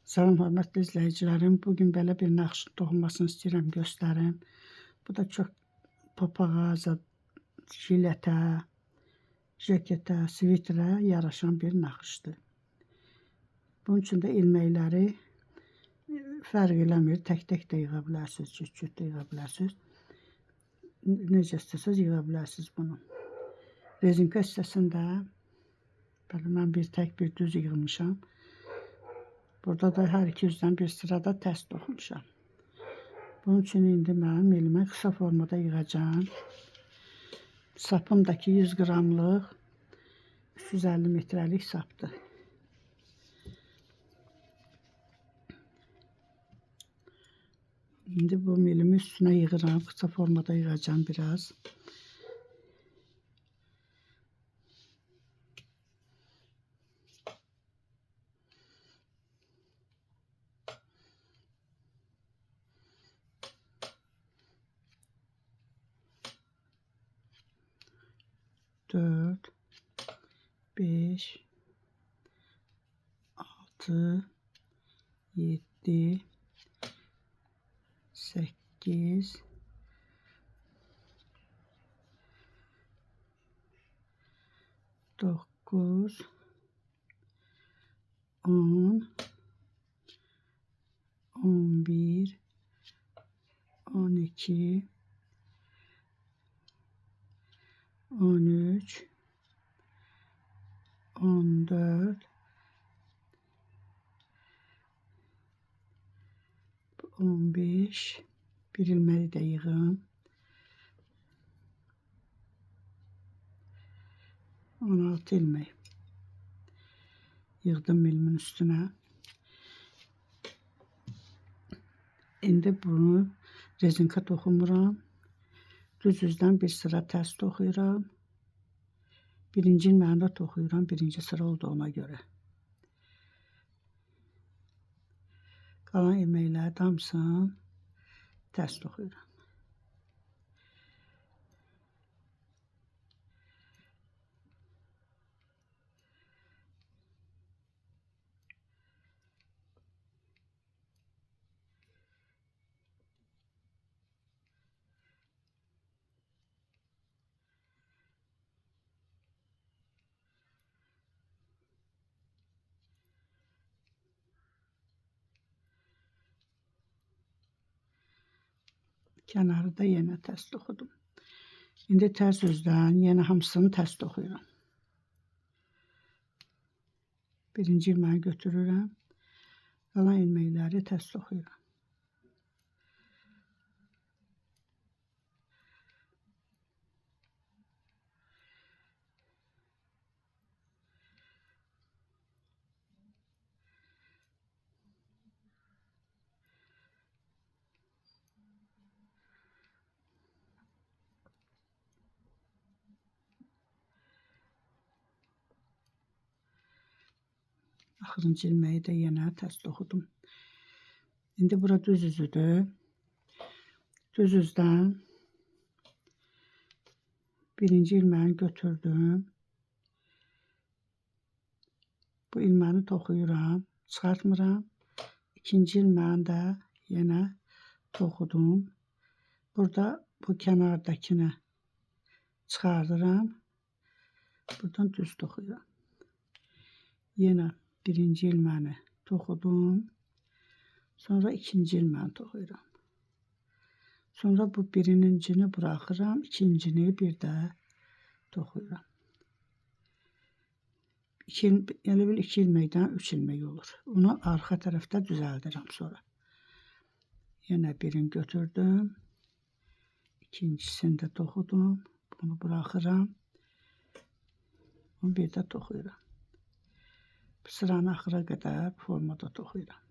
Salam hörmətli izləyicilərim. Bugün belə bir naxışın toxunmasını istəyirəm göstərim. Bu da çox papağa, jiletə, jaketə, sviterə yaraşan bir naxışdır. Bunun üçün də ilməkləri fərq eləmir. Tək-tək də yığa bilərsiniz, cüt-cüt də yığa bilərsiniz. Necə istəsəz yığa bilərsiniz bunu. Rezinka hissəsində mən bir tək bir düz yığmışam. Burada da hər iki üzdən bir sırada tərs toxumuşam. Bunun üçün indi mən milimə qısa formada yığacağım. Sapımdakı 100 qramlıq 350 metrəlik sapdır. İndi bu milimi üstünə yığıram. Qısa formada yığacağım biraz. Dört, beş, altı, yedi, sekiz, 9, 10, 11, 12, 13, 14, 15, bir ilməyi də yığım. 16 ilmək yığdım milimin üstünə. İndi bunu rezinka toxumuram. Düz üzdən bir sıra tərs toxuyuram. Birinci ilməni də toxuyuram, birinci sıra olduğuna görə. Qalan ilməkləri hamısını tərs toxuyuram. Kənarı da yenə tərs toxudum. İndi tərs üzdən yenə hamısını tərs toxuyuram. Birinci ilməyi götürürəm. Qalan ilməkləri tərs toxuyuram. Axırıncı ilməyi də yenə tərs toxudum. İndi bura düz üzüdür. Düz üzdən birinci ilməni götürdüm. Bu ilməni toxuyuram, çıxartmıram. İkinci ilməni də yenə toxudum. Burada bu kənardakını çıxardıram. Buradan düz toxuyuram. Yenə birinci ilməni toxudum. Sonra ikinci ilməni toxuyuram. Sonra bu birincini buraxıram, ikincini bir də toxuyuram. Elə bil 2 ilməkdən 3 ilmək olur. Onu arxa tərəfdə düzəldirəm sonra. Yenə birini götürdüm. İkincisini də toxudum. Bunu buraxıram. Bunu bir də toxuyuram. Sıranın axıra qədər formada toxuyuram.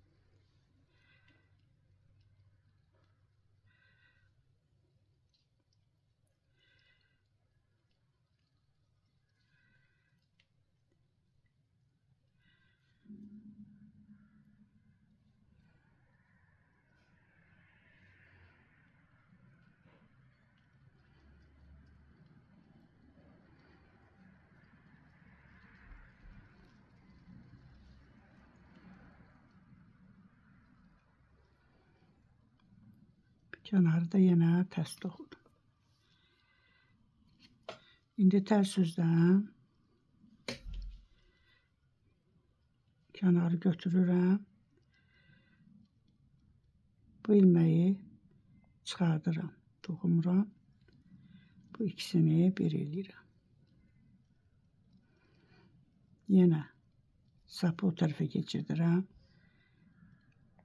Kənarı da yenə tərs toxudum. İndi tərs üzdən kənarı götürürəm. Bu ilməyi çıxardıram, toxumuram. Bu ikisini bir eləyirəm. Yenə sapı o tərəfə keçirdirəm.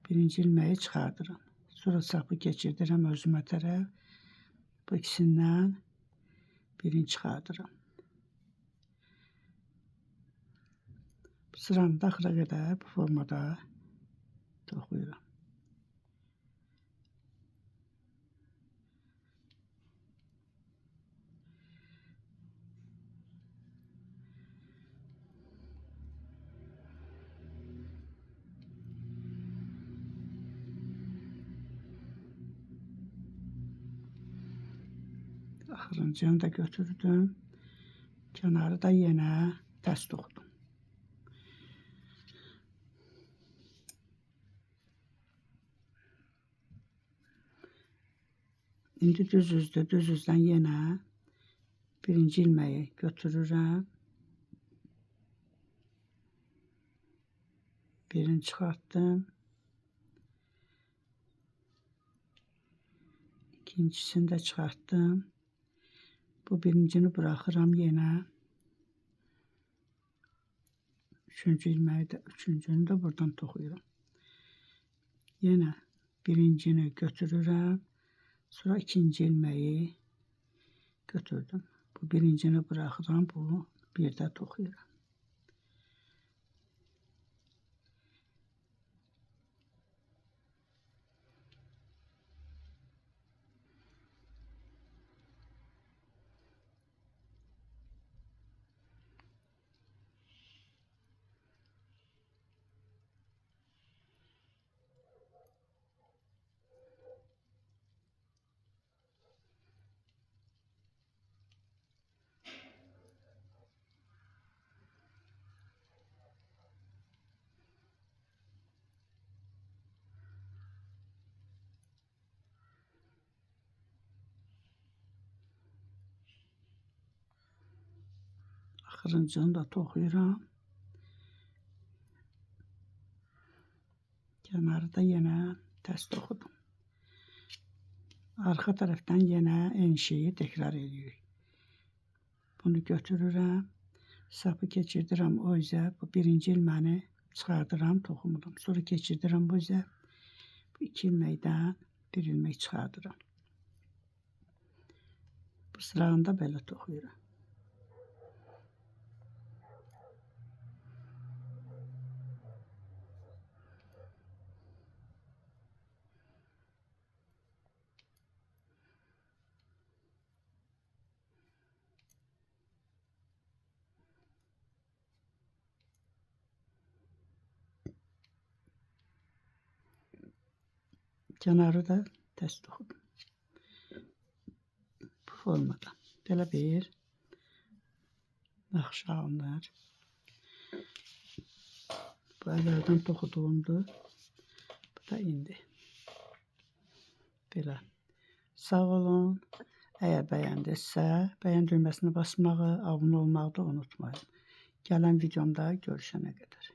Birinci ilməyi çıxardıram. Sonra sapı keçirdirəm özümə tərəf. Bu ikisindən birini çıxardıram. Sıranı da axıra qədər bu formada toxuyuram. Axırıncını da götürdüm. Kənarı da yenə tərs toxudum. İndi düz üzdən yenə birinci ilməyi götürürəm. Birini çıxartdım. İkincisini də çıxartdım. Bu birincini bırakıram yenə. Üçüncünü də buradan toxuyuram. Yenə birincini götürürəm. Sonra ikinci ilməyi götürdüm. Bu birincini bırakıram. Bu bir də toxuyuram. Axırıncını da toxuyuram. Kənarı da yenə tərs toxudum. Arxa tərəfdən yenə eyni şeyi təkrar edirik. Bunu götürürəm. Sapı keçirdirəm o üzə. Bu birinci ilməni çıxardıram, toxumuram. Sonra keçirdirəm bu üzə. Bu iki ilməkdən bir ilmək çıxardıram. Bu sıranı da belə toxuyuram. Kənarı da tərs toxudum. Bu formada. Belə bir naxışa alınır. Bu əvvəldən toxuduğumdur. Bu da indi. Belə. Sağ olun. Əgər bəyəndinizsə, bəyən düyməsini basmağı, abunə olmağı da unutmayın. Gələn videomda görüşənə qədər.